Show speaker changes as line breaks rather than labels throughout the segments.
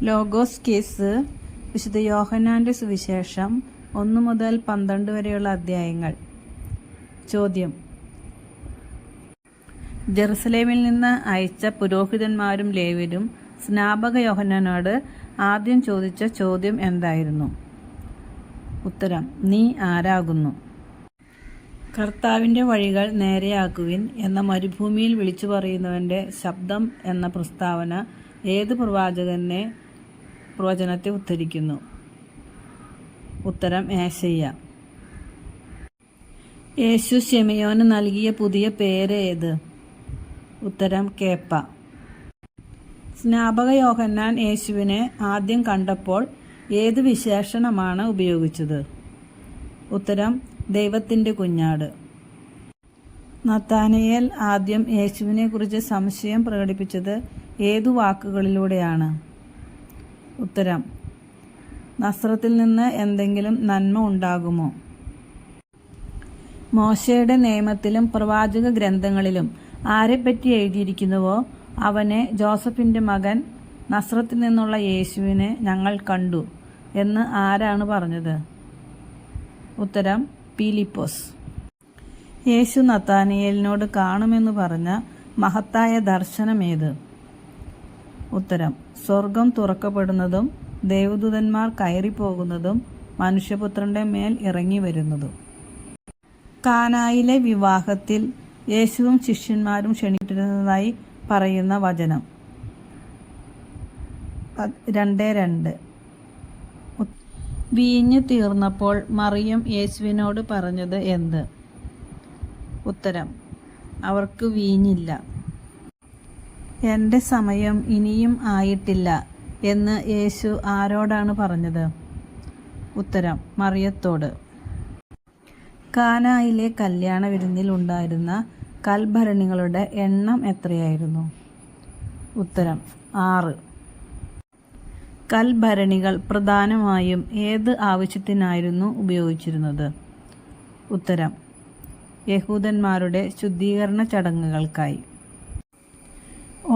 Logos case വിശുദ്ധ യോഹന്നാന്റെ സുവിശേഷം 1 മുതൽ 12 വരെയുള്ള അധ്യായങ്ങൾ. ചോദ്യം: ജെറുസലേമിൽ നിന്ന് അയച്ച പുരോഹിതന്മാരും ലേവ്യരും സ്നാപക യോഹന്നാനോട് ആദ്യം ചോദിച്ച ചോദ്യം എന്തായിരുന്നു? ഉത്തരം: നീ ആരാകുന്നു? കർത്താവിൻ്റെ വഴികൾ നേരെയാക്കുവിൻ എന്ന മരുഭൂമിയിൽ വിളിച്ചു പറയുന്നവൻ്റെ ശബ്ദം എന്ന പ്രസ്താവന ഏത് പ്രവചനത്തെ ഉദ്ധരിക്കുന്നു? ഉത്തരം: ഏശയ്യ. യേശു ശിമയോന് നൽകിയ പുതിയ പേര് ഏത്? ഉത്തരം: കേപ്പ. സ്നാപക യോഹന്നാൻ യേശുവിനെ ആദ്യം കണ്ടപ്പോൾ ഏത് വിശേഷണമാണ് ഉപയോഗിച്ചത്? ഉത്തരം: ദൈവത്തിൻ്റെ കുഞ്ഞാട്. നഥാനയേൽ ആദ്യം യേശുവിനെ കുറിച്ച് സംശയം പ്രകടിപ്പിച്ചത് ഏതു വാക്കുകളിലൂടെയാണ്? ഉത്തരം: നസ്രത്തിൽ നിന്ന് എന്തെങ്കിലും നന്മ ഉണ്ടാകുമോ? മോശയുടെ നിയമത്തിലും പ്രവാചക ഗ്രന്ഥങ്ങളിലും ആരെപ്പറ്റി എഴുതിയിരിക്കുന്നുവോ അവനെ, ജോസഫിൻ്റെ മകൻ, നസ്രത്തിൽ നിന്നുള്ള യേശുവിനെ ഞങ്ങൾ കണ്ടു എന്ന് ആരാണ് പറഞ്ഞത്? ഉത്തരം: പീലിപ്പോസ്. യേശു നഥാനയേലിനോട് കാണുമെന്ന് പറഞ്ഞ മഹത്തായ ദർശനമേത്? ഉത്തരം: സ്വർഗം തുറക്കപ്പെടുന്നതും ദേവദൂതന്മാർ കയറിപ്പോകുന്നതും മനുഷ്യപുത്രന്റെ മേൽ ഇറങ്ങി വരുന്നതും. കാനായിലെ വിവാഹത്തിൽ യേശുവും ശിഷ്യന്മാരും ക്ഷണിച്ചിരുന്നതായി പറയുന്ന വചനം? 2:2. വീഞ്ഞ് തീർന്നപ്പോൾ മറിയം യേശുവിനോട് പറഞ്ഞത് എന്ത്? ഉത്തരം: അവർക്ക് വീഞ്ഞില്ല. എൻ്റെ സമയം ഇനിയും ആയിട്ടില്ല എന്ന് യേശു ആരോടാണ് പറഞ്ഞത്? ഉത്തരം: മറിയത്തോട്. കാനായിലെ കല്യാണ വിരുന്നിൽ ഉണ്ടായിരുന്ന കൽഭരണികളുടെ എണ്ണം എത്രയായിരുന്നു? ഉത്തരം: 6. കൽഭരണികൾ പ്രധാനമായും ഏത് ആവശ്യത്തിനായിരുന്നു ഉപയോഗിച്ചിരുന്നത്? ഉത്തരം: യഹൂദന്മാരുടെ ശുദ്ധീകരണ ചടങ്ങുകൾക്കായി.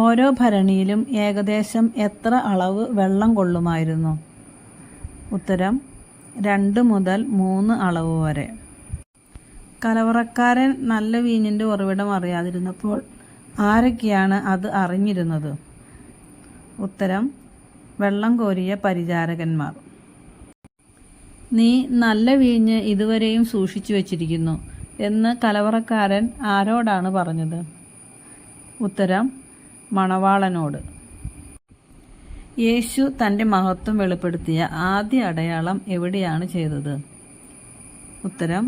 ഓരോ ഭരണിയിലും ഏകദേശം എത്ര അളവ് വെള്ളം കൊള്ളുമായിരുന്നു? ഉത്തരം: 2 മുതൽ 3 അളവ് വരെ. കലവറക്കാരൻ നല്ല വീഞ്ഞിൻ്റെ ഉറവിടം അറിയാതിരുന്നപ്പോൾ ആരൊക്കെയാണ് അത് അറിഞ്ഞിരുന്നത്? ഉത്തരം: വെള്ളം കോരിയ പരിചാരകന്മാർ. നീ നല്ല വീഞ്ഞ് ഇതുവരെയും സൂക്ഷിച്ചു വച്ചിരിക്കുന്നു എന്ന് കലവറക്കാരൻ ആരോടാണ് പറഞ്ഞത്? ഉത്തരം: മണവാളനോട്. യേശു തൻ്റെ മഹത്വം വെളിപ്പെടുത്തിയ ആദ്യ അടയാളം എവിടെയാണ് ചെയ്തത്? ഉത്തരം: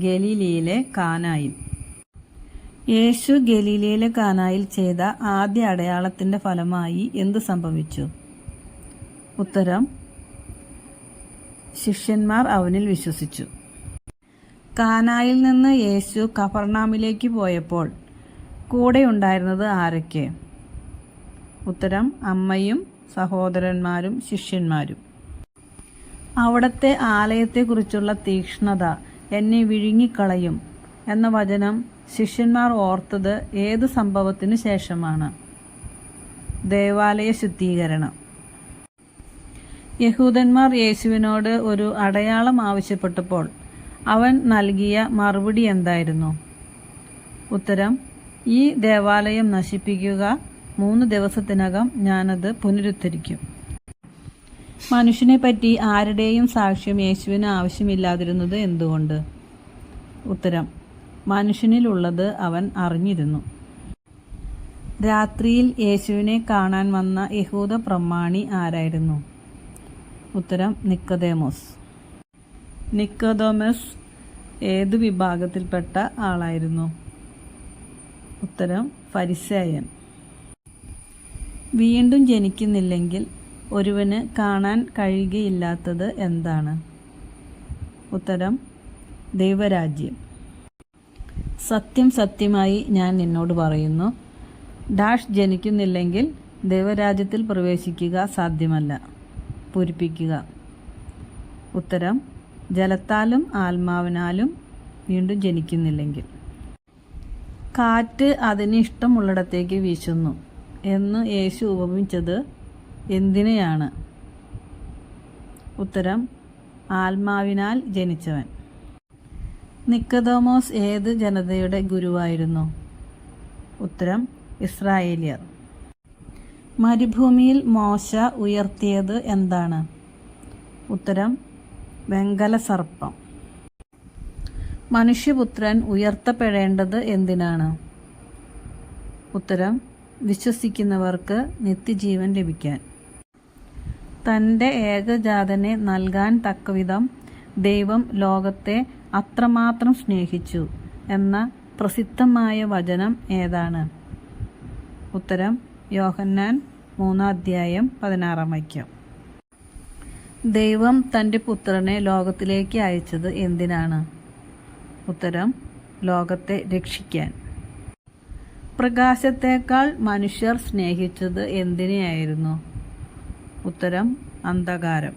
ഗലീലയിലെ കാനായിൽ. യേശു ഗലീലയിലെ കാനായിൽ ചെയ്ത ആദ്യ അടയാളത്തിൻ്റെ ഫലമായി എന്ത് സംഭവിച്ചു? ഉത്തരം: ശിഷ്യന്മാർ അവനിൽ വിശ്വസിച്ചു. കാനായിൽ നിന്ന് യേശു കഫർനാമിലേക്ക് പോയപ്പോൾ കൂടെയുണ്ടായിരുന്നത് ആരൊക്കെ? ഉത്തരം: അമ്മയും സഹോദരന്മാരും ശിഷ്യന്മാരും. അവിടുത്തെ ആലയത്തെക്കുറിച്ചുള്ള തീക്ഷ്ണത എന്നെ വിഴുങ്ങിക്കളയും എന്ന വചനം ശിഷ്യന്മാർ ഓർത്തത് ഏത് സംഭവത്തിനു ശേഷമാണ്? ദേവാലയ ശുദ്ധീകരണം. യഹൂദന്മാർ യേശുവിനോട് ഒരു അടയാളം ആവശ്യപ്പെട്ടപ്പോൾ അവൻ നൽകിയ മറുപടി എന്തായിരുന്നു? ഉത്തരം: ഈ ദേവാലയം നശിപ്പിക്കുക, 3 ദിവസത്തിനകം ഞാനത് പുനരുദ്ധരിക്കും. മനുഷ്യനെ പറ്റി ആരുടെയും സാക്ഷ്യം യേശുവിന് ആവശ്യമില്ലാതിരുന്നത് എന്തുകൊണ്ട്? ഉത്തരം: മനുഷ്യനിലുള്ളത് അവൻ അറിഞ്ഞിരുന്നു. രാത്രിയിൽ യേശുവിനെ കാണാൻ വന്ന യഹൂദ പ്രമാണി ആരായിരുന്നു? ഉത്തരം: നിക്കോദേമോസ്. നിക്കോദേമോസ് ഏതു വിഭാഗത്തിൽപ്പെട്ട ആളായിരുന്നു? ഉത്തരം: ഫരിസേയൻ. വീണ്ടും ജനിക്കുന്നില്ലെങ്കിൽ ഒരുവന് കാണാൻ കഴിയുകയില്ലാത്തത് എന്താണ്? ഉത്തരം: ദൈവരാജ്യം. സത്യം സത്യമായി ഞാൻ നിന്നോട് പറയുന്നു, ജനിക്കുന്നില്ലെങ്കിൽ ദൈവരാജ്യത്തിൽ പ്രവേശിക്കുക സാധ്യമല്ല. പൂരിപ്പിക്കുക. ഉത്തരം: ജലത്താലും ആത്മാവിനാലും വീണ്ടും ജനിക്കുന്നില്ലെങ്കിൽ. കാറ്റ് അതിന് ഇഷ്ടമുള്ളിടത്തേക്ക് വീശുന്നു എന്ന് യേശു ഉപമിച്ചത് എന്തിനെയാണ്? ഉത്തരം ആത്മാവിനാൽ ജനിച്ചവൻ. നിക്കോദെമോസ് ഏത് ജനതയുടെ ഗുരുവായിരുന്നു? ഉത്തരം ഇസ്രായേലിയർ. മരുഭൂമിയിൽ മോശ ഉയർത്തിയത് എന്താണ്? ഉത്തരം വെങ്കല സർപ്പം. മനുഷ്യപുത്രൻ ഉയർത്തപ്പെടേണ്ടത് എന്തിനാണ്? ഉത്തരം വിശ്വസിക്കുന്നവർക്ക് നിത്യജീവൻ ലഭിക്കാൻ. തൻ്റെ ഏകജാതനെ നൽകാൻ തക്കവിധം ദൈവം ലോകത്തെ അത്രമാത്രം സ്നേഹിച്ചു എന്ന പ്രസിദ്ധമായ വചനം ഏതാണ്? ഉത്തരം യോഹന്നാൻ 3:16. ദൈവം തൻ്റെ പുത്രനെ ലോകത്തിലേക്ക് അയച്ചത് എന്തിനാണ്? ഉത്തരം ലോകത്തെ രക്ഷിക്കാൻ. പ്രകാശത്തേക്കാൾ മനുഷ്യർ സ്നേഹിച്ചത് എന്തിനെയായിരുന്നു? ഉത്തരം അന്ധകാരം.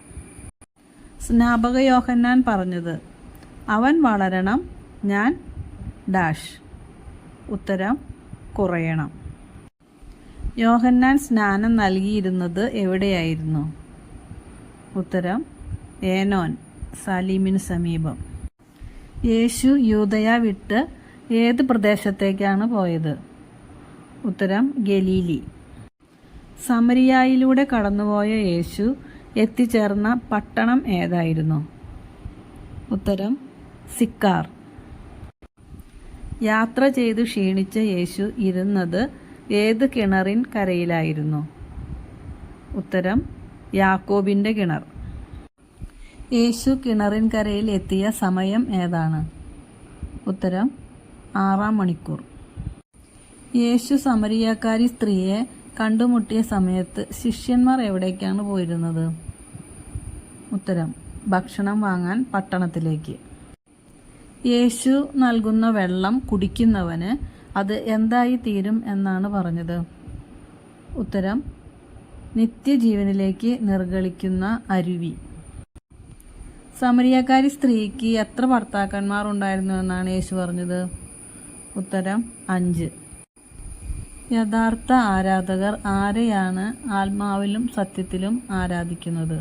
സ്നാപക യോഹന്നാൻ പറഞ്ഞത് അവൻ വളരണം, ഞാൻ ഡാഷ്. ഉത്തരം കുറയണം. യോഹന്നാൻ സ്നാനം നൽകിയിരുന്നത് എവിടെയായിരുന്നു? ഉത്തരം ഏനോൻ സാലീമിന് സമീപം. യേശു യൂദയ വിട്ട് ഏത് പ്രദേശത്തേക്കാണ് പോയത്? ഉത്തരം ഗലീലി. സമരിയായിലൂടെ കടന്നുപോയ യേശു എത്തിച്ചേർന്ന പട്ടണം ഏതായിരുന്നു? ഉത്തരം സിക്കാർ. യാത്ര ചെയ്തു ക്ഷീണിച്ച യേശു ഇരുന്നത് ഏത് കിണറിൻ കരയിലായിരുന്നു? ഉത്തരം യാക്കോബിൻ്റെ കിണർ. യേശു കിണറിൻ കരയിൽ എത്തിയ സമയം ഏതാണ്? ഉത്തരം 6-ാം മണിക്കൂർ. യേശു സമരിയാക്കാരി സ്ത്രീയെ കണ്ടുമുട്ടിയ സമയത്ത് ശിഷ്യന്മാർ എവിടേക്കാണ് പോയിരുന്നത്? ഉത്തരം ഭക്ഷണം വാങ്ങാൻ പട്ടണത്തിലേക്ക്. യേശു നൽകുന്ന വെള്ളം കുടിക്കുന്നവന് അത് എന്തായി തീരും എന്നാണ് പറഞ്ഞത്? ഉത്തരം നിത്യജീവനിലേക്ക് നിർഗളിക്കുന്ന അരുവി. സമരിയാക്കാരി സ്ത്രീക്ക് എത്ര ഭർത്താക്കന്മാർ ഉണ്ടായിരുന്നു എന്നാണ് യേശു പറഞ്ഞത്? ഉത്തരം 5. യഥാർത്ഥ ആരാധകർ ആരെയാണ് ആത്മാവിലും സത്യത്തിലും ആരാധിക്കുന്നത്?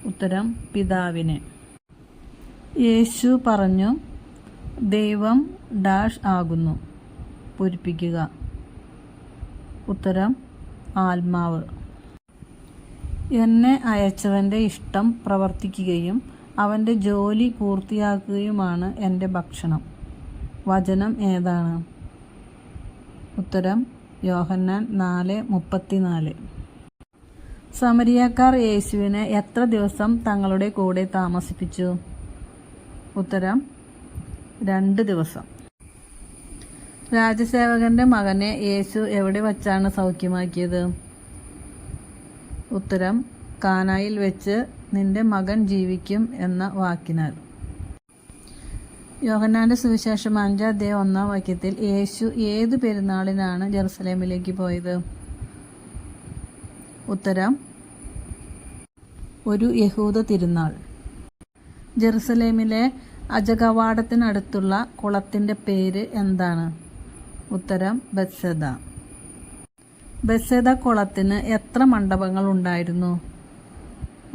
ഉത്തരം പിതാവിനെ. യേശു പറഞ്ഞു ദൈവം ഡാഷ് ആകുന്നു, പൂരിപ്പിക്കുക. ഉത്തരം ആത്മാവ്. എന്നെ അയച്ചവൻ്റെ ഇഷ്ടം പ്രവർത്തിക്കുകയും അവൻ്റെ ജോലി പൂർത്തിയാക്കുകയുമാണ് എൻ്റെ ഭക്ഷണം. വചനം ഏതാണ്? ഉത്തരം യോഹന്നാൻ 4:34. സമരിയാക്കാർ യേശുവിനെ എത്ര ദിവസം തങ്ങളുടെ കൂടെ താമസിപ്പിച്ചു? ഉത്തരം 2 ദിവസം. രാജസേവകന്റെ മകനെ യേശു എവിടെ വച്ചാണ് സൗഖ്യമാക്കിയത്? ഉത്തരം കാനായിൽ വെച്ച് നിന്റെ മകൻ ജീവിക്കും എന്ന വാക്കിനാൽ. യോഹന്നാന്റെ സുവിശേഷം 5:1 യേശു ഏത് പെരുന്നാളിനാണ് ജെറുസലേമിലേക്ക് പോയത്? ഉത്തരം ഒരു യഹൂദ തിരുനാൾ. ജെറുസലേമിലെ അജകവാടത്തിനടുത്തുള്ള കുളത്തിൻ്റെ പേര് എന്താണ്? ഉത്തരം ബെത്സദ. ബെത്സദ കുളത്തിന് എത്ര മണ്ഡപങ്ങൾ ഉണ്ടായിരുന്നു?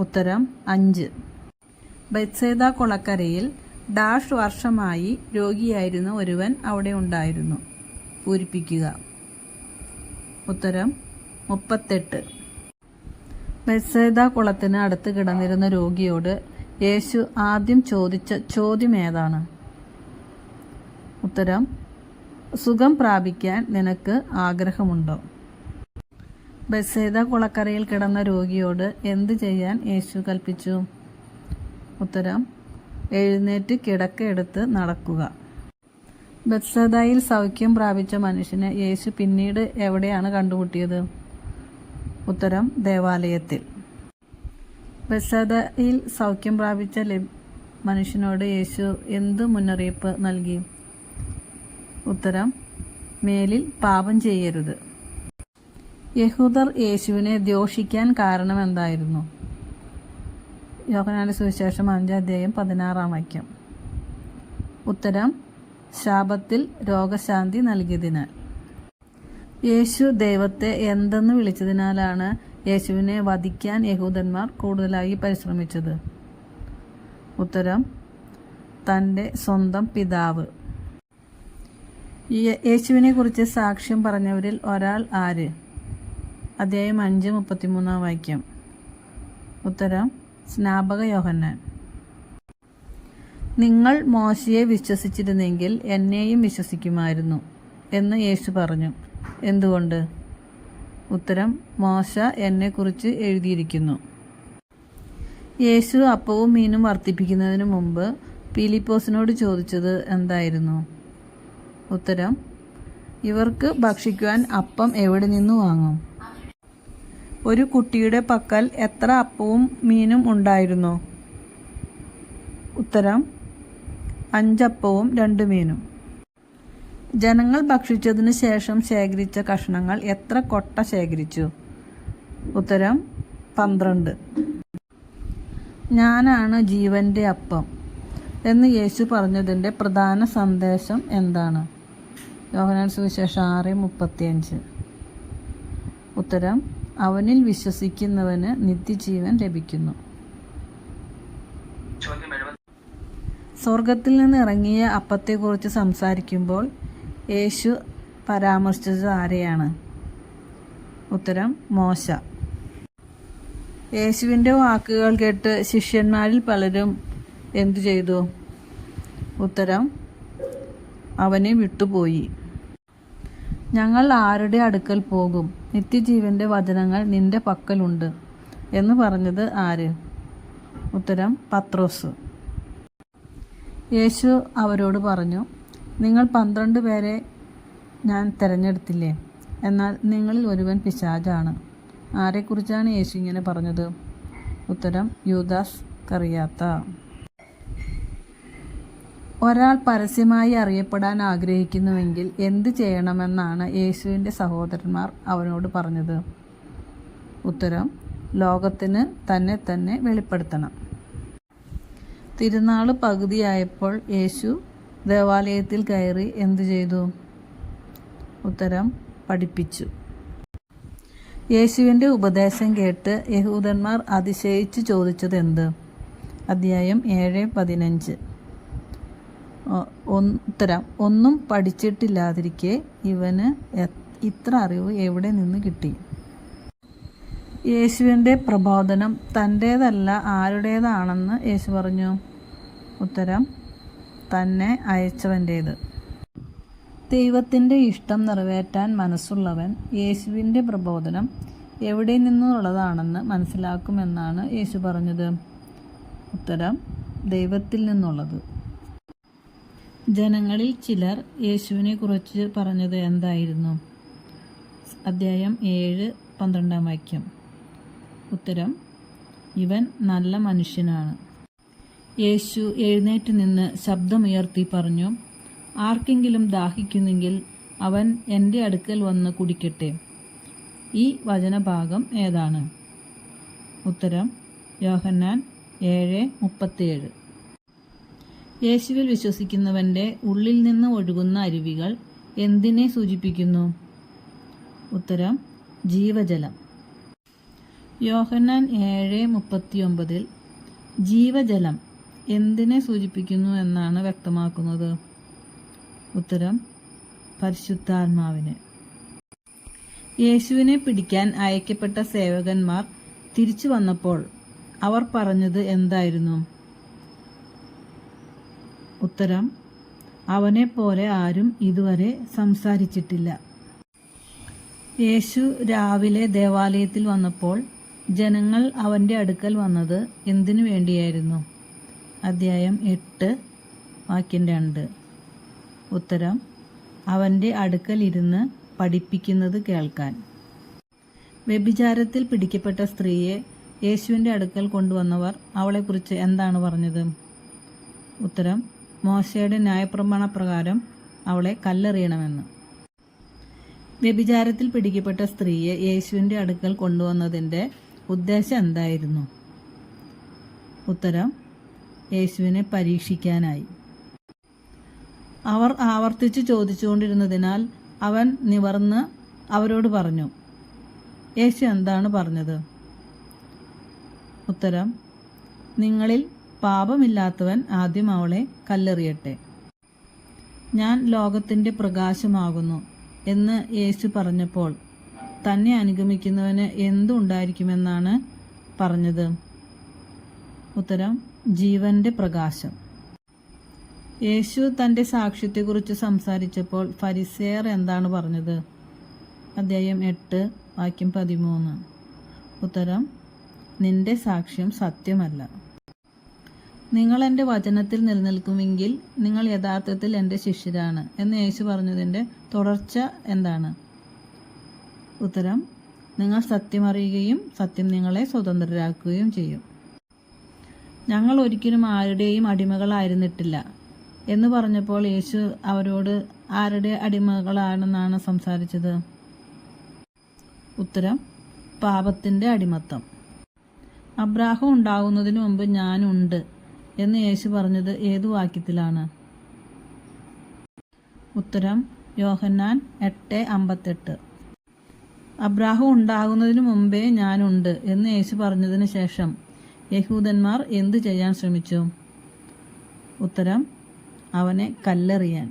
ഉത്തരം 5. ബെത്സദ കുളക്കരയിൽ ഡാഷ് വർഷമായി രോഗിയായിരുന്ന ഒരുവൻ അവിടെ ഉണ്ടായിരുന്നു, പൂരിപ്പിക്കുക. ഉത്തരം 38. ബെത്സദ കുളത്തിന് അടുത്ത് കിടന്നിരുന്ന രോഗിയോട് യേശു ആദ്യം ചോദിച്ച ചോദ്യം ഏതാണ്? ഉത്തരം സുഖം പ്രാപിക്കാൻ നിനക്ക് ആഗ്രഹമുണ്ടോ? ബെത്സദ കുളക്കരയിൽ കിടന്ന രോഗിയോട് എന്ത് ചെയ്യാൻ യേശു കൽപ്പിച്ചു? ഉത്തരം എഴുന്നേറ്റ് കിടക്കയെടുത്ത് നടക്കുക. ബെത്സദയിൽ സൗഖ്യം പ്രാപിച്ച മനുഷ്യനെ യേശു പിന്നീട് എവിടെയാണ് കണ്ടുമുട്ടിയത്? ഉത്തരം ദേവാലയത്തിൽ. ബെത്സദയിൽ സൗഖ്യം പ്രാപിച്ച മനുഷ്യനോട് യേശു എന്ത് മുന്നറിയിപ്പ് നൽകി? ഉത്തരം മേലിൽ പാപം ചെയ്യരുത്. യഹൂദർ യേശുവിനെ ദ്വേഷിക്കാൻ കാരണം എന്തായിരുന്നു? യോഹന്നാന്റെ സുവിശേഷം 5:16. ഉത്തരം ശാബത്തിൽ രോഗശാന്തി നൽകിയതിനാൽ. യേശു ദൈവത്തെ എന്തെന്ന് വിളിച്ചതിനാലാണ് യേശുവിനെ വധിക്കാൻ യഹൂദന്മാർ കൂടുതലായി പരിശ്രമിച്ചത്? ഉത്തരം: തൻ്റെ സ്വന്തം പിതാവ്. യേശുവിനെ കുറിച്ച് സാക്ഷ്യം പറഞ്ഞവരിൽ ഒരാൾ ആര്? അധ്യായം 5:33 ഉത്തരം: സ്നാപക യോഹന്നാൻ. നിങ്ങൾ മോശയെ വിശ്വസിച്ചിരുന്നെങ്കിൽ എന്നെയും വിശ്വസിക്കുമായിരുന്നു എന്ന് യേശു പറഞ്ഞു. എന്തുകൊണ്ട്? ഉത്തരം: മോശ എന്നെക്കുറിച്ച് എഴുതിയിരിക്കുന്നു. യേശു അപ്പവും മീനും വർദ്ധിപ്പിക്കുന്നതിന് മുമ്പ് പീലിപ്പോസിനോട് ചോദിച്ചത് എന്തായിരുന്നു? ഉത്തരം: ഇവർക്ക് ഭക്ഷിക്കുവാൻ അപ്പം എവിടെ നിന്ന് വാങ്ങും? ഒരു കുട്ടിയുടെ പക്കൽ എത്ര അപ്പവും മീനും ഉണ്ടായിരുന്നു? ഉത്തരം: 5 അപ്പവും 2 മീനും. ജനങ്ങൾ ഭക്ഷിച്ചതിന് ശേഷം ശേഖരിച്ച കഷണങ്ങൾ എത്ര കൊട്ട ശേഖരിച്ചു? ഉത്തരം: 12. ഞാനാണ് ജീവന്റെ അപ്പം എന്ന് യേശു പറഞ്ഞതിൻ്റെ പ്രധാന സന്ദേശം എന്താണ്? യോഹന്നാൻ സുവിശേഷം 6:35. ഉത്തരം: അവനിൽ വിശ്വസിക്കുന്നവന് നിത്യജീവൻ ലഭിക്കുന്നു. സ്വർഗത്തിൽ നിന്ന് ഇറങ്ങിയ അപ്പത്തെക്കുറിച്ച് സംസാരിക്കുമ്പോൾ യേശു പരാമർശിച്ചത് ആരെയാണ്? ഉത്തരം: മോശ. യേശുവിൻ്റെ വാക്കുകൾ കേട്ട് ശിഷ്യന്മാരിൽ പലരും എന്തു ചെയ്തു? ഉത്തരം: അവനെ വിട്ടുപോയി. ഞങ്ങൾ ആരുടെ അടുക്കൽ പോകും? നിത്യജീവന്റെ വചനങ്ങൾ നിന്റെ പക്കലുണ്ട് എന്ന് പറഞ്ഞത് ആര്? ഉത്തരം: പത്രോസ്. യേശു അവരോട് പറഞ്ഞു, നിങ്ങൾ 12 പേരെ ഞാൻ തിരഞ്ഞെടുത്തില്ലേ? എന്നാൽ നിങ്ങളിൽ ഒരുവൻ പിശാചാണ്. ആരെക്കുറിച്ചാണ് യേശു ഇങ്ങനെ പറഞ്ഞത്? ഉത്തരം: യൂദാസ് കറിയാത്ത. ഒരാൾ പരസ്യമായി അറിയപ്പെടാൻ ആഗ്രഹിക്കുന്നുവെങ്കിൽ എന്ത് ചെയ്യണമെന്നാണ് യേശുവിൻ്റെ സഹോദരന്മാർ അവനോട് പറഞ്ഞത്? ഉത്തരം: ലോകത്തിന് തന്നെ തന്നെ വെളിപ്പെടുത്തണം. തിരുനാൾ പകുതിയായപ്പോൾ യേശു ദേവാലയത്തിൽ കയറി എന്തു ചെയ്തു? ഉത്തരം: പഠിപ്പിച്ചു. യേശുവിൻ്റെ ഉപദേശം കേട്ട് യഹൂദന്മാർ അതിശയിച്ചു ചോദിച്ചത് എന്ത്? അധ്യായം 7:15. ഉത്തരം: ഒന്നും പഠിച്ചിട്ടില്ലാതിരിക്കെ ഇവന് ഇത്ര അറിവ് എവിടെ നിന്ന് കിട്ടി? യേശുവിൻ്റെ പ്രബോധനം തൻ്റേതല്ല ആരുടേതാണെന്ന് യേശു പറഞ്ഞു? ഉത്തരം: തന്നെ അയച്ചവൻ്റേത്. ദൈവത്തിൻ്റെ ഇഷ്ടം നിറവേറ്റാൻ മനസ്സുള്ളവൻ യേശുവിൻ്റെ പ്രബോധനം എവിടെ നിന്നുള്ളതാണെന്ന് മനസ്സിലാക്കുമെന്നാണ് യേശു പറഞ്ഞത്? ഉത്തരം: ദൈവത്തിൽ നിന്നുള്ളത്. ജനങ്ങളിൽ ചിലർ യേശുവിനെ കുറിച്ച് പറഞ്ഞത് എന്തായിരുന്നു? അധ്യായം 7:12. ഉത്തരം: ഇവൻ നല്ല മനുഷ്യനാണ്. യേശു എഴുന്നേറ്റ് നിന്ന് ശബ്ദമുയർത്തി പറഞ്ഞു, ആർക്കെങ്കിലും ദാഹിക്കുന്നെങ്കിൽ അവൻ എൻ്റെ അടുക്കൽ വന്ന് കുടിക്കട്ടെ. ഈ വചനഭാഗം ഏതാണ്? ഉത്തരം: യോഹന്നാൻ 7:37. യേശുവിൽ വിശ്വസിക്കുന്നവൻ്റെ ഉള്ളിൽ നിന്ന് ഒഴുകുന്ന അരുവികൾ എന്തിനെ സൂചിപ്പിക്കുന്നു? ഉത്തരം: ജീവജലം. യോഹന്നാൻ 7:39 ജീവജലം എന്തിനെ സൂചിപ്പിക്കുന്നു എന്നാണ് വ്യക്തമാക്കുന്നത്? ഉത്തരം: പരിശുദ്ധാത്മാവിനെ. യേശുവിനെ പിടിക്കാൻ അയക്കപ്പെട്ട സേവകന്മാർ തിരിച്ചു വന്നപ്പോൾ അവർ പറഞ്ഞത് എന്തായിരുന്നു? ഉത്തരം: അവനെപ്പോലെ ആരും ഇതുവരെ സംസാരിച്ചിട്ടില്ല. യേശു രാവിലെ ദേവാലയത്തിൽ വന്നപ്പോൾ ജനങ്ങൾ അവൻ്റെ അടുക്കൽ വന്നത് എന്തിനു വേണ്ടിയായിരുന്നു? അധ്യായം 8:2. ഉത്തരം: അവൻ്റെ അടുക്കൽ ഇരുന്ന് പഠിപ്പിക്കുന്നത് കേൾക്കാൻ. വ്യഭിചാരത്തിൽ പിടിക്കപ്പെട്ട സ്ത്രീയെ യേശുവിൻ്റെ അടുക്കൽ കൊണ്ടുവന്നവർ അവളെക്കുറിച്ച് എന്താണ് പറഞ്ഞത്? ഉത്തരം: മോശയുടെ ന്യായപ്രമാണ പ്രകാരം അവളെ കല്ലെറിയണമെന്ന്. വ്യഭിചാരത്തിൽ പിടിക്കപ്പെട്ട സ്ത്രീയെ യേശുവിൻ്റെ അടുക്കൽ കൊണ്ടുവന്നതിൻ്റെ ഉദ്ദേശം എന്തായിരുന്നു? ഉത്തരം: യേശുവിനെ പരീക്ഷിക്കാനായി. അവർ ആവർത്തിച്ച് ചോദിച്ചുകൊണ്ടിരുന്നതിനാൽ അവൻ നിവർന്ന് അവരോട് പറഞ്ഞു, യേശു എന്താണ് പറഞ്ഞത്? ഉത്തരം: നിങ്ങളിൽ പാപമില്ലാത്തവൻ ആദ്യം അവളെ കല്ലെറിയട്ടെ. ഞാൻ ലോകത്തിൻ്റെ പ്രകാശമാകുന്നു എന്ന് യേശു പറഞ്ഞപ്പോൾ തന്നെ അനുഗമിക്കുന്നവന് എന്തുണ്ടായിരിക്കുമെന്നാണ് പറഞ്ഞത്? ഉത്തരം: ജീവന്റെ പ്രകാശം. യേശു തൻ്റെ സാക്ഷ്യത്തെക്കുറിച്ച് സംസാരിച്ചപ്പോൾ ഫരിസേയർ എന്താണ് പറഞ്ഞത്? അധ്യായം 8 വാക്യം 13. ഉത്തരം: നിന്റെ സാക്ഷ്യം സത്യമല്ല. നിങ്ങൾ എൻ്റെ വചനത്തിൽ നിലനിൽക്കുമെങ്കിൽ നിങ്ങൾ യഥാർത്ഥത്തിൽ എൻ്റെ ശിഷ്യരാണ് എന്ന് യേശു പറഞ്ഞതിൻ്റെ തുടർച്ച എന്താണ്? ഉത്തരം: നിങ്ങൾ സത്യം അറിയുകയും സത്യം നിങ്ങളെ സ്വതന്ത്രരാക്കുകയും ചെയ്യും. ഞങ്ങൾ ഒരിക്കലും ആരുടെയും അടിമകളായിരുന്നിട്ടില്ല എന്ന് പറഞ്ഞപ്പോൾ യേശു അവരോട് ആരുടെ അടിമകളാണെന്നാണ് സംസാരിച്ചത്? ഉത്തരം: പാപത്തിൻ്റെ അടിമത്തം. അബ്രാഹം ഉണ്ടാകുന്നതിന് മുമ്പ് ഞാനുണ്ട് എന്ന് യേശു പറഞ്ഞത് ഏതു വാക്യത്തിലാണ്? ഉത്തരം: യോഹന്നാൻ 8:58. അബ്രാഹം ഉണ്ടാകുന്നതിന് മുമ്പേ ഞാനുണ്ട് എന്ന് യേശു പറഞ്ഞതിന് ശേഷം യഹൂദന്മാർ എന്തു ചെയ്യാൻ ശ്രമിച്ചു? ഉത്തരം: അവനെ കല്ലെറിയാൻ.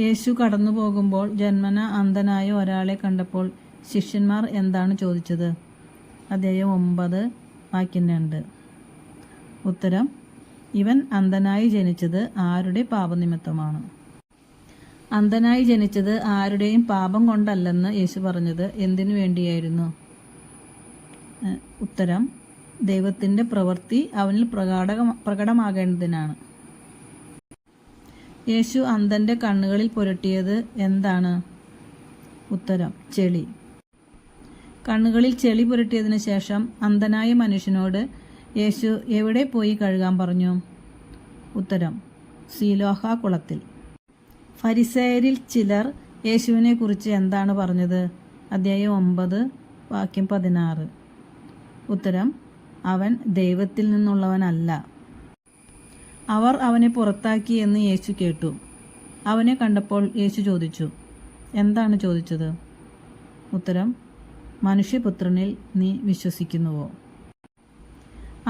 യേശു കടന്നു പോകുമ്പോൾ ജന്മന അന്ധനായ ഒരാളെ കണ്ടപ്പോൾ ശിഷ്യന്മാർ എന്താണ് ചോദിച്ചത്? അധ്യായം 9 വാക്യം 2. ഉത്തരം: ഇവൻ അന്ധനായി ജനിച്ചത് ആരുടെ പാപനിമിത്തമാണ്? അന്ധനായി ജനിച്ചത് ആരുടെയും പാപം കൊണ്ടല്ലെന്ന് യേശു പറഞ്ഞത് എന്തിനു വേണ്ടിയായിരുന്നു? ഉത്തരം: ദൈവത്തിൻ്റെ പ്രവൃത്തി അവനിൽ പ്രകടമാകേണ്ടതിനാണ്. യേശു അന്ധൻ്റെ കണ്ണുകളിൽ പുരട്ടിയത് എന്താണ്? ഉത്തരം: ചെളി. കണ്ണുകളിൽ ചെളി പുരട്ടിയതിനു ശേഷം അന്ധനായ മനുഷ്യനോട് യേശു എവിടെ പോയി കഴുകാൻ പറഞ്ഞു? ഉത്തരം: സീലോഹ കുളത്തിൽ. ഫരിസേയരിൽ ചിലർ യേശുവിനെ കുറിച്ച് എന്താണ് പറഞ്ഞത്? അധ്യായം 9 വാക്യം 16. ഉത്തരം: അവൻ ദൈവത്തിൽ നിന്നുള്ളവനല്ല. അവർ അവനെ പുറത്താക്കി എന്ന് യേശു കേട്ടു. അവനെ കണ്ടപ്പോൾ യേശു ചോദിച്ചു. എന്താണ് ചോദിച്ചത്? ഉത്തരം: മനുഷ്യപുത്രനിൽ നീ വിശ്വസിക്കുന്നുവോ?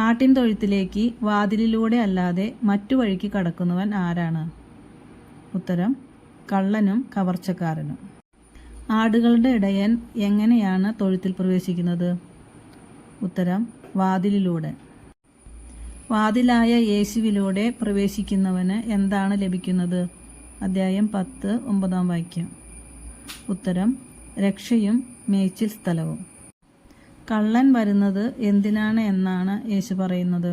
ആട്ടിൻ തൊഴുത്തിലേക്ക് വാതിലിലൂടെ അല്ലാതെ മറ്റു വഴിക്ക് കടക്കുന്നവൻ ആരാണ്? ഉത്തരം: കള്ളനും കവർച്ചക്കാരനും. ആടുകളുടെ ഇടയൻ എങ്ങനെയാണ് തൊഴുത്തിൽ പ്രവേശിക്കുന്നത്? ഉത്തരം: വാതിലിലൂടെ. വാതിലായ യേശുവിലൂടെ പ്രവേശിക്കുന്നവന് എന്താണ് ലഭിക്കുന്നത്? അധ്യായം 10 9 വാക്യം. ഉത്തരം: രക്ഷയും മേച്ചിൽ സ്ഥലവും. കള്ളൻ വരുന്നത് എന്തിനാണ് എന്നാണ് യേശു പറയുന്നത്?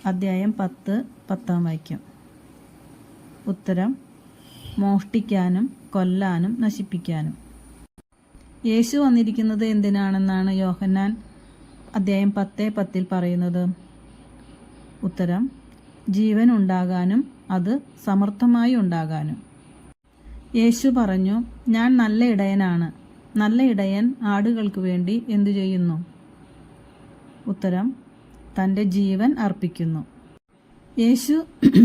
അധ്യായം 10 10 വാക്യം. ഉത്തരം: മോഷ്ടിക്കാനും കൊല്ലാനും നശിപ്പിക്കാനും. യേശു വന്നിരിക്കുന്നത് എന്തിനാണെന്നാണ് യോഹന്നാൻ അധ്യായം 10:10 പറയുന്നത്? ഉത്തരം: ജീവൻ ഉണ്ടാകാനും അത് സമർത്ഥമായി ഉണ്ടാകാനും. യേശു പറഞ്ഞു, ഞാൻ നല്ല ഇടയനാണ്. നല്ല ഇടയൻ ആടുകൾക്ക് വേണ്ടി എന്തു ചെയ്യുന്നു? ഉത്തരം: തൻ്റെ ജീവൻ അർപ്പിക്കുന്നു. യേശു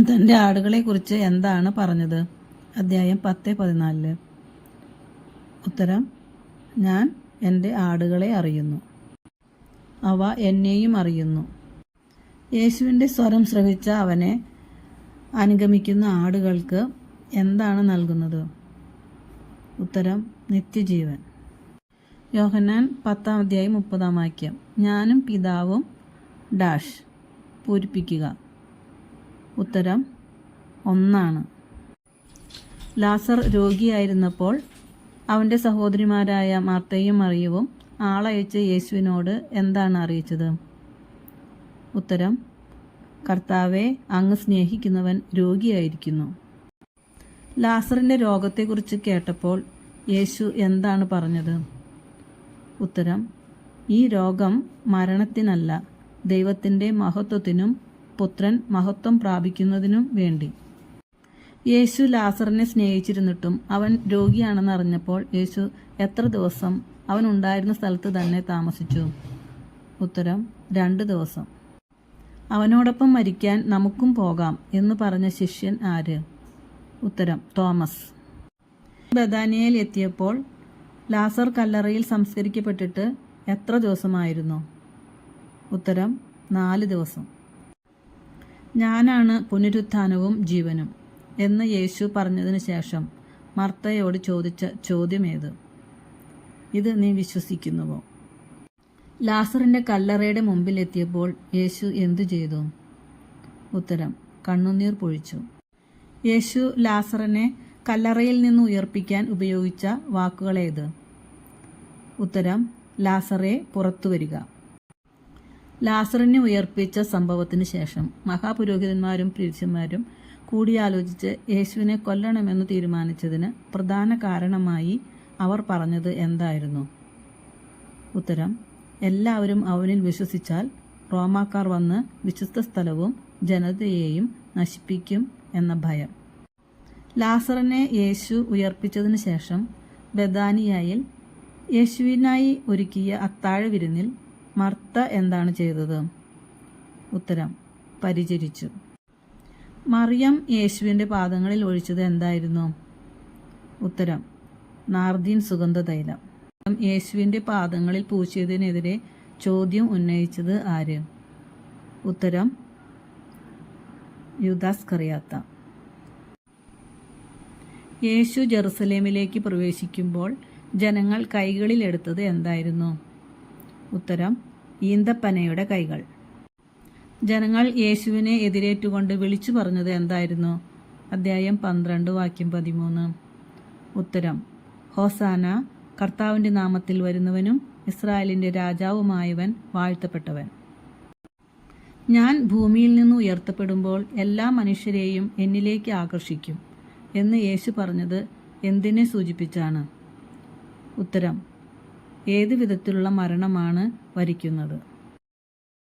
തൻ്റെ ആടുകളെക്കുറിച്ച് എന്താണ് പറഞ്ഞത്? അധ്യായം 10:14. ഉത്തരം: ഞാൻ എൻ്റെ ആടുകളെ അറിയുന്നു, അവ എന്നെയും അറിയുന്നു. യേശുവിൻ്റെ സ്വരം ശ്രവിച്ച അവനെ അനുഗമിക്കുന്ന ആടുകൾക്ക് എന്താണ് നൽകുന്നത്? ഉത്തരം: നിത്യജീവൻ. യോഹന്നാൻ 10:30 വാക്യം. ഞാനും പിതാവും ഡാഷ് പൂരിപ്പിക്കുക. ഉത്തരം: ഒന്നാണ്. ലാസർ രോഗിയായിരുന്നപ്പോൾ അവൻ്റെ സഹോദരിമാരായ മാർത്തയും മറിയവും ആളയച്ച് യേശുവിനോട് എന്താണ് അറിയിച്ചത്? ഉത്തരം: കർത്താവെ, അങ്ങ് സ്നേഹിക്കുന്നവൻ രോഗിയായിരിക്കുന്നു. ലാസറിൻ്റെ രോഗത്തെക്കുറിച്ച് കേട്ടപ്പോൾ യേശു എന്താണ് പറഞ്ഞത്? ഉത്തരം: ഈ രോഗം മരണത്തിനല്ല, ദൈവത്തിൻ്റെ മഹത്വത്തിനും പുത്രൻ മഹത്വം പ്രാപിക്കുന്നതിനും വേണ്ടി. യേശു ലാസറിനെ സ്നേഹിച്ചിരുന്നിട്ടും അവൻ രോഗിയാണെന്ന് അറിഞ്ഞപ്പോൾ യേശു എത്ര ദിവസം അവൻ ഉണ്ടായിരുന്ന സ്ഥലത്ത് തന്നെ താമസിച്ചു? ഉത്തരം: 2 ദിവസം. അവനോടൊപ്പം മരിക്കാൻ നമുക്കും പോകാം എന്ന് പറഞ്ഞ ശിഷ്യൻ ആര്? ഉത്തരം: തോമസ്. ബഥാനിയയിൽ എത്തിയപ്പോൾ ലാസർ കല്ലറയിൽ സംസ്കരിക്കപ്പെട്ടിട്ട് എത്ര ദിവസമായിരുന്നു? ഉത്തരം 4 ദിവസം. ഞാനാണ് പുനരുത്ഥാനവും ജീവനും എന്ന് യേശു പറഞ്ഞതിന് ശേഷം മർത്തയോട് ചോദിച്ച ചോദ്യമേത്? ഇത് നീ വിശ്വസിക്കുന്നുവോ? ലാസറിൻ്റെ കല്ലറയുടെ മുമ്പിലെത്തിയപ്പോൾ യേശു എന്തു ചെയ്തു? ഉത്തരം, കണ്ണുനീർ പൊഴിച്ചു. യേശു ലാസറിനെ കല്ലറയിൽ നിന്ന് ഉയർപ്പിക്കാൻ ഉപയോഗിച്ച വാക്കുകളേത്? ഉത്തരം, ലാസറെ പുറത്തു വരിക. ലാസറിനെ ഉയർപ്പിച്ച സംഭവത്തിന് ശേഷം മഹാപുരോഹിതന്മാരും പരീശന്മാരും കൂടിയാലോചിച്ച് യേശുവിനെ കൊല്ലണമെന്ന് തീരുമാനിച്ചതിന് പ്രധാന കാരണമായി അവർ പറഞ്ഞത് എന്തായിരുന്നു? ഉത്തരം, എല്ലാവരും അവനിൽ വിശ്വസിച്ചാൽ റോമാക്കാർ വന്ന് വിശുദ്ധ സ്ഥലവും ജനതയെയും നശിപ്പിക്കും എന്ന ഭയം. ലാസറിനെ യേശു ഉയർപ്പിച്ചതിന് ശേഷം ബെഥാനിയായിൽ യേശുവിനായി ഒരുക്കിയ അത്താഴ വിരുന്നിൽ മർത്ത എന്താണ് ചെയ്തത്? ഉത്തരം, പരിചരിച്ചു. മറിയം യേശുവിൻ്റെ പാദങ്ങളിൽ ഒഴിച്ചത് എന്തായിരുന്നു? ഉത്തരം, നാർദീൻ സുഗന്ധതൈലം. യേശുവിൻ്റെ പാദങ്ങളിൽ പൂശിയതിനെതിരെ ചോദ്യം ഉന്നയിച്ചത് ആര്? ഉത്തരം, യൂദാസ്കറിയാത്ത. യേശു ജെറുസലേമിലേക്ക് പ്രവേശിക്കുമ്പോൾ ജനങ്ങൾ കൈകളിലെടുത്തത് എന്തായിരുന്നു? ഉത്തരം, ഈന്തപ്പനയുടെ കൈകൾ. ജനങ്ങൾ യേശുവിനെ എതിരേറ്റുകൊണ്ട് വിളിച്ചു പറഞ്ഞത് എന്തായിരുന്നു? അദ്ധ്യായം 12 വാക്യം 13. ഉത്തരം, ഹോസാന, കർത്താവിൻ്റെ നാമത്തിൽ വരുന്നവനും ഇസ്രായേലിൻ്റെ രാജാവുമായവൻ വാഴ്ത്തപ്പെട്ടവൻ. ഞാൻ ഭൂമിയിൽ നിന്ന് ഉയർത്തപ്പെടുമ്പോൾ എല്ലാ മനുഷ്യരെയും എന്നിലേക്ക് ആകർഷിക്കും എന്ന് യേശു പറഞ്ഞത് എന്തിനെ സൂചിപ്പിച്ചാണ്? ഉത്തരം, ഏത് വിധത്തിലുള്ള മരണമാണ് വരിക്കുന്നത്?